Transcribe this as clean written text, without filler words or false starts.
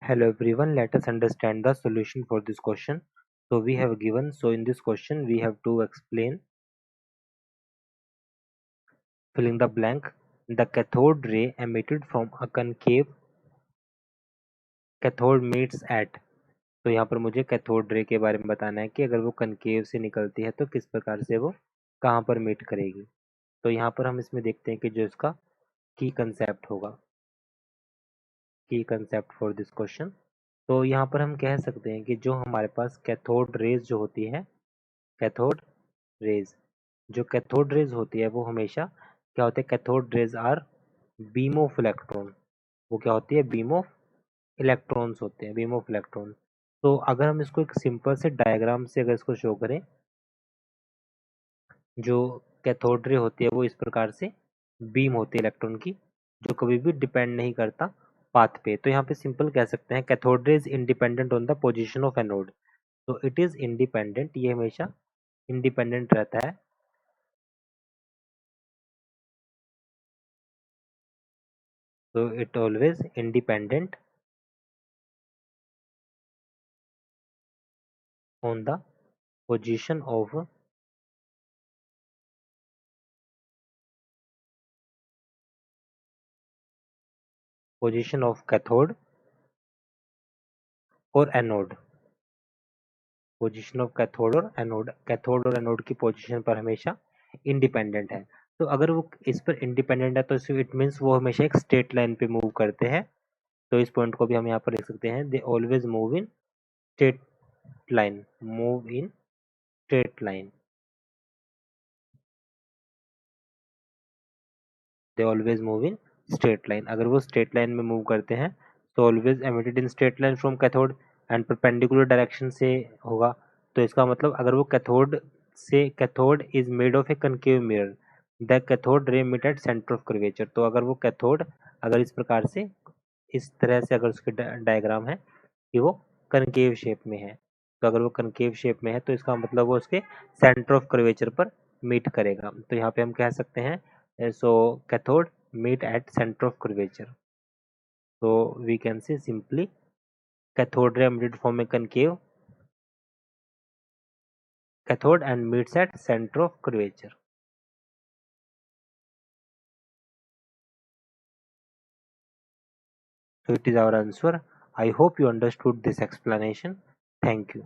Hello everyone, let us understand the solution for this question. So we have given, so in this question we have to explain, filling the blank, the cathode ray emitted from a concave cathode meets at. तो यहाँ पर मुझे cathode ray के बारे में बताना है कि अगर वो कनकेव से निकलती है तो किस प्रकार से वो कहाँ पर मीट करेगी। तो यहाँ पर हम इसमें देखते हैं कि जो इसका की कंसेप्ट होगा, की कंसेप्ट फॉर दिस क्वेश्चन। तो यहाँ पर हम कह सकते हैं कि जो हमारे पास कैथोड रेज जो होती है, कैथोड रेज, जो कैथोड रेज होती है वो हमेशा क्या होते हैं, cathode rays are beam of electron. वो क्या होती है, बीम ऑफ इलेक्ट्रॉन्स होते हैं, बीम ऑफ इलेक्ट्रॉन। तो अगर हम इसको एक सिंपल से डायग्राम से अगर इसको शो करें, जो कैथोड रे होती है वो इस प्रकार से बीम होती है इलेक्ट्रॉन की, जो कभी भी डिपेंड नहीं करता पाथ पे। तो यहाँ पे सिंपल कह सकते हैं cathode ray is independent on the position of anode. तो इट इज इंडिपेंडेंट, ये हमेशा इंडिपेंडेंट रहता है, so it always independent on the position of cathode और एनोड, पोजीशन ऑफ कैथोड और एनोड, कैथोड और एनोड की पोजीशन पर हमेशा इंडिपेंडेंट है। तो अगर वो इस पर इंडिपेंडेंट है तो इट मीन्स वो हमेशा एक स्ट्रेट लाइन पे मूव करते हैं। तो इस पॉइंट को भी हम यहाँ पर लिख सकते हैं, they always move in straight line, move in straight line, they always move in straight line. अगर वो स्ट्रेट लाइन में मूव करते हैं तो always emitted in straight line from cathode and perpendicular direction से होगा। तो इसका मतलब अगर वो कैथोड से, cathode is made of A concave mirror, the cathode ray emit at centre of curvature. तो अगर वो कैथोड अगर इस प्रकार से, इस तरह से अगर उसके डायग्राम है कि वो कनकेव शेप में है, तो अगर वो कनकेव शेप में है तो इसका मतलब वो उसके सेंटर ऑफ कर्वेचर पर मीट करेगा। तो यहाँ पे हम कह सकते हैं, so cathode meet at center of curvature, so we can say simply cathode ray emitted from a concave cathode and meets at center of curvature. So it is our answer. I hope you understood this explanation. Thank you.